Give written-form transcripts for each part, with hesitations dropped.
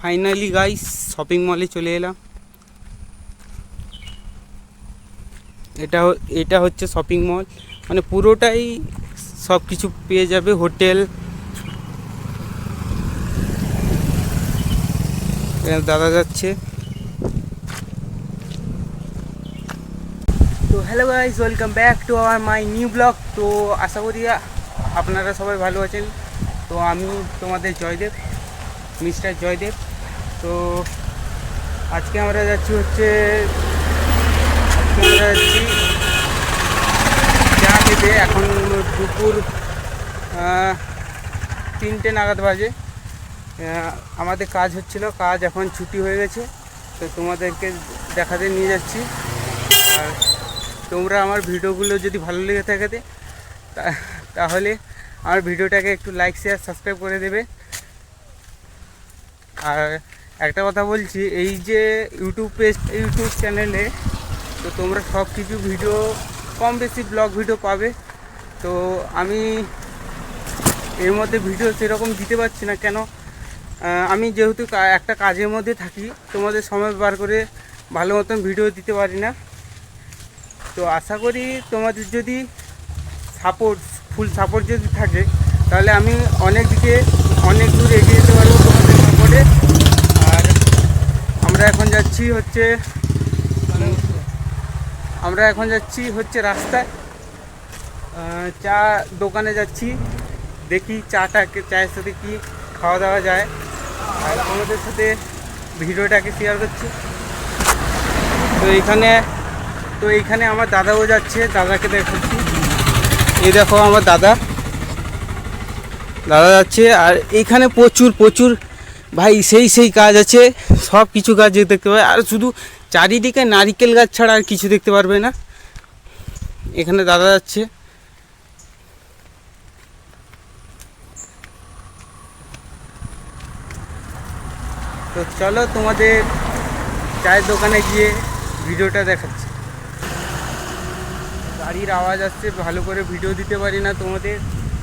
Finally guys shopping মলে চলে এলাম। এটা হচ্ছে শপিং মল, মানে পুরোটাই সব কিছু পেয়ে যাবে। হোটেল, দাদা যাচ্ছে। তো hello guys, welcome back to our my new blog. তো আশা করি আপনারা সবাই ভালো আছেন। তো আমি তোমাদের জয়দেব, মিস্টার জয়দেব। তো আজকে আমরা যাচ্ছি চা খেতে। এখন দুপুর 3টে নাগাদ বাজে। আমাদের কাজ হচ্ছিল, কাজ এখন ছুটি হয়ে গেছে। তো তোমাদেরকে দেখাতে নিয়ে যাচ্ছি। আর তোমরা আমার ভিডিওগুলো যদি ভালো লেগে থাকে তাহলে আমার ভিডিওটাকে একটু লাইক, শেয়ার, সাবস্ক্রাইব করে দেবে। আর একটা কথা বলছি, এই যে ইউটিউব চ্যানেলে তো তোমরা সব কিছু ভিডিও কম বেশি ব্লগ ভিডিও পাবে। তো আমি এর মধ্যে ভিডিও সেরকম দিতে পারছি না, কেন আমি যেহেতু একটা কাজের মধ্যে থাকি, তোমাদের সময় বার করে ভালো মতন ভিডিও দিতে পারি না। তো আশা করি তোমাদের যদি ফুল সাপোর্ট যদি থাকে, তাহলে আমি অনেক দূর এগিয়ে যেতে পারবো তোমাদের সাপোর্টে। আর আমরা এখন যাচ্ছি রাস্তায়, চা দোকানে যাচ্ছি। দেখি চায়ের সাথে কি খাওয়া দাওয়া যায়, আর আমাদের সাথে ভিডিওটাকে শেয়ার করছি। তো এইখানে আমার দাদাও যাচ্ছে, দাদাকে দেখাচ্ছি। এই দেখো আমার দাদা যাচ্ছে। আর এইখানে প্রচুর ভাই সেই কাজ আছে, সব কিছু গাছ দেখতে পাবে। আর শুধু চারিদিকে নারিকেল গাছ ছাড়া আর কিছু দেখতে পারবে না। এখানে দাদা যাচ্ছে। তো চলো তোমাদের চায়ের দোকানে গিয়ে ভিডিওটা দেখাচ্ছি। গাড়ির আওয়াজ আসছে, ভালো করে ভিডিও দিতে পারি না তোমাদের,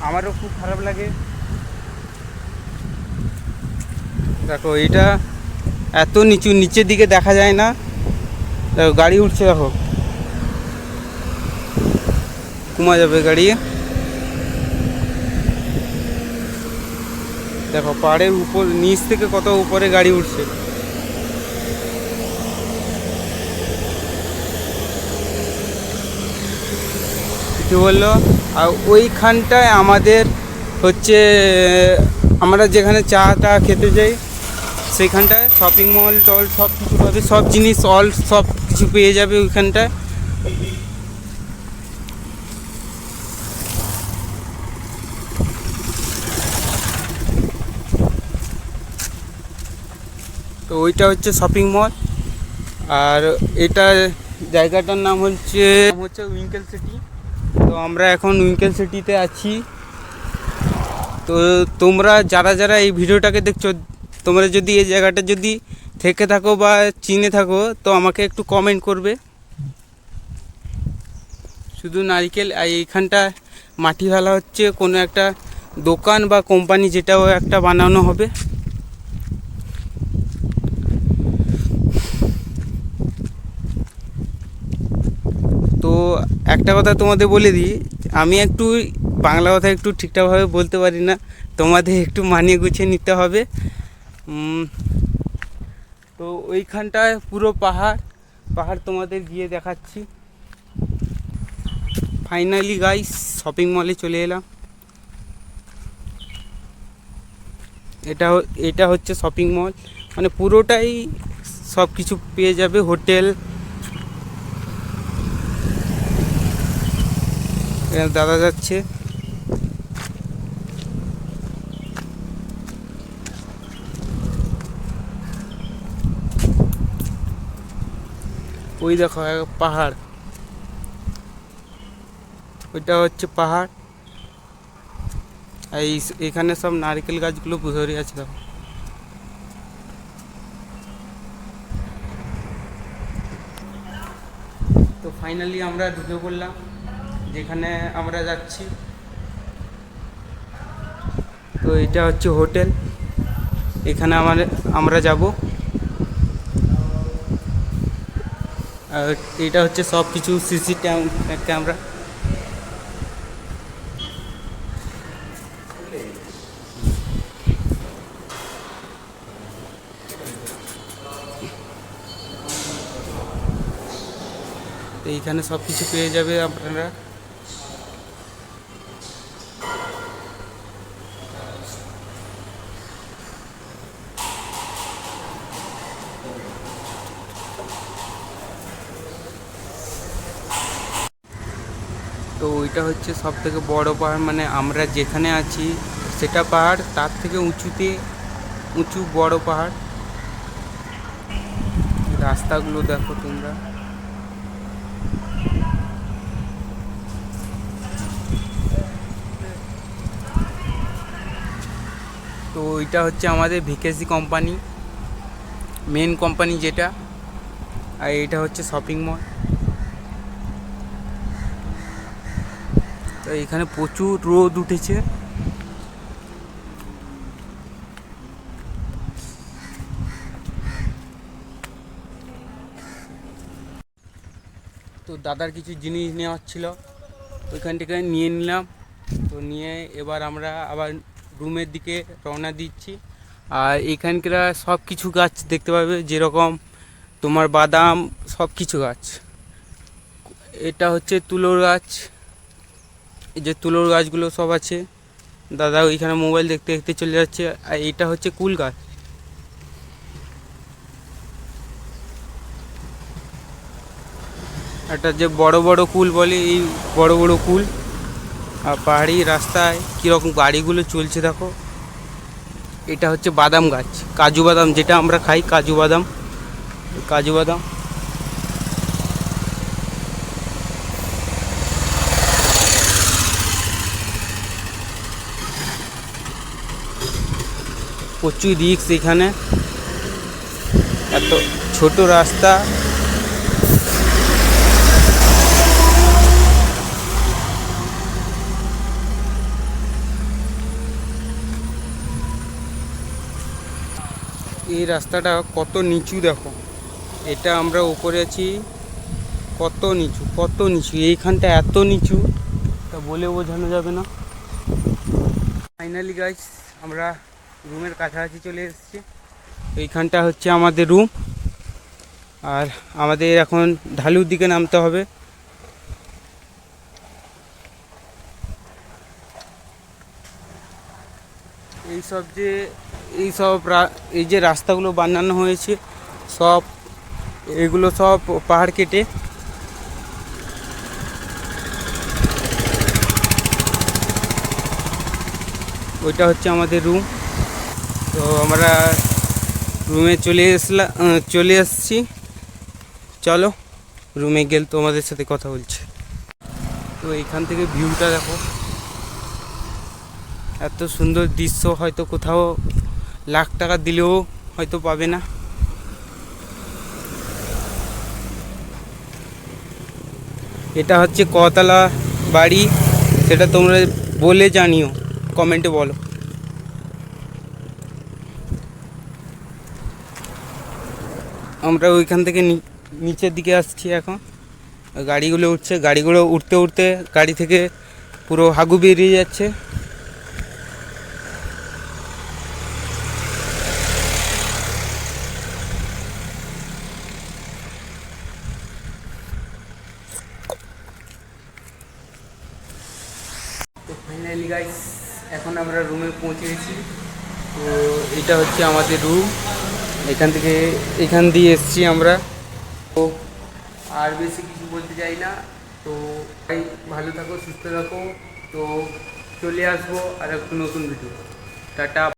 আমারও খুব খারাপ লাগে। দেখো এটা এত নিচের দিকে দেখা যায় না। দেখো গাড়ি উঠছে, দেখো কমা যাবে গাড়ি। দেখো পাহাড়ের উপর নিচ থেকে কত উপরে গাড়ি উঠছে। কি বললো? আর ওইখানটায় আমাদের আমরা যেখানে চাটা খেতে যাই, সেইখানটায় শপিং মল টল সব কিছু পাবে, সব জিনিস সব কিছু পেয়ে যাবে ওইখানটায়। তো ওইটা হচ্ছে শপিং মল। আর এটা জায়গাটার নাম হচ্ছে উইঙ্কেল সিটি। তো আমরা এখন উইঙ্কেল সিটিতে আছি। তো তোমরা যারা এই ভিডিওটাকে দেখছো, তোমরা যদি এই জায়গাটা যদি থেকে থাকো বা চিনে থাকো, তো আমাকে একটু কমেন্ট করবে। শুধু নারকেল, আর এইখানটা মাটি ফেলা হচ্ছে, কোনো একটা দোকান বা কোম্পানি যেটাও একটা বানানো হবে। তো একটা কথা তোমাদের বলে দিই, আমি একটু বাংলা কথা একটু ঠিকঠাকভাবে বলতে পারি না, তোমাদের একটু মানিয়ে গুছিয়ে নিতে হবে। তো ওইখানটায় পুরো পাহাড় তোমাদের গিয়ে দেখাচ্ছি। ফাইনালি গাইস শপিং মলে চলে এলাম। এটা হচ্ছে শপিং মল, মানে পুরোটাই সব কিছু পেয়ে যাবে। হোটেল, দাদা যাচ্ছে। ওই দেখো পাহাড়, ওইটা হচ্ছে পাহাড়। আর এখানে সব নারকেল গাছগুলো ধরে আছে, দেখো। তো ফাইনালি আমরা ঢুকে পড়লাম যেখানে আমরা যাচ্ছি। তো এটা হচ্ছে হোটেল। এখানে আমরা যাব। আর এটা হচ্ছে সব কিছু সিসি ক্যামেরা। তো এইখানে সব কিছু পেয়ে যাবে আপনারা। তো ওইটা হচ্ছে সব থেকে বড় পাহাড়, মানে আমরা যেখানে আছি সেটা পাহাড়, তার থেকে উঁচু বড় পাহাড়। রাস্তাগুলো দেখো তোমরা। তো ওইটা হচ্ছে আমাদের ভিকেসি কোম্পানি, মেন কোম্পানি যেটা। আর এইটা হচ্ছে শপিং মল। তো এখানে প্রচুর রোদ উঠেছে। তো দাদার কিছু জিনিস নেওয়ার ছিল, ওইখান থেকে নিয়ে নিলাম। তো নিয়ে এবার আমরা আবার রুমের দিকে রওনা দিচ্ছি। আর এখানকার সব কিছু গাছ দেখতে পাবে, যেরকম তোমার বাদাম, সব কিছু গাছ। এটা হচ্ছে তুলোর গাছ, এই যে তুলোর গাছগুলো সব আছে। দাদা ওইখানে মোবাইল দেখতে দেখতে চলে যাচ্ছে। আর এইটা হচ্ছে কুল গাছ। একটা যে বড় বড় কুল বলে, এই বড় বড় কুল। আর পাহাড়ি রাস্তায় কীরকম গাড়িগুলো চলছে দেখো। এটা হচ্ছে বাদাম গাছ, কাজু বাদাম, যেটা আমরা খাই, কাজু বাদাম। কাজু বাদাম। প্রচুর রিস্ক এখানে, এত ছোট রাস্তা। এই রাস্তাটা কত নিচু দেখো। এটা আমরা উপরে আছি, কত নিচু কত নিচু। এইখানটা এত নিচু তা বলে বোঝানো যাবে না। ফাইনালি গাইস, আমরা রুমের কাছাকাছি চলে এসেছি। এইখানটা হচ্ছে আমাদের রুম। আর আমাদের এখন ঢালুর দিকে নামতে হবে। এই যে রাস্তাগুলো বানানো হয়েছে, সব এগুলো সব পাহাড় কেটে। ওইটা হচ্ছে আমাদের রুম। তো আমরা রুমে চলে এসেছি। চলো রুমে গেলে তোমাদের সাথে কথা বলছি। তো এইখান থেকে ভিউটা দেখো, এত সুন্দর দৃশ্য হয়তো কোথাও লাখ টাকা দিলেও হয়তো পাবে না। এটা হচ্ছে কতলা বাড়ি, সেটা তোমরা বলে জানিও, কমেন্টে বলো। আমরা ওইখান থেকে নিচের দিকে আসছি এখন। গাড়িগুলো উঠছে, গাড়িগুলো উঠতে উঠতে গাড়ি থেকে পুরো হাগু বেরিয়ে যাচ্ছে। তো ফাইনালি গাইস, এখন আমরা রুমে পৌঁছে গেছি। তো এটা হচ্ছে আমাদের রুম। এখান দিয়ে এসছি আমরা। তো আর বেশি কিছু বলতে চাই না। তো ভালো থাকো, সুস্থ থাকো। তো চলে আসবো আর একটু নতুন ভিডিও। টাটা।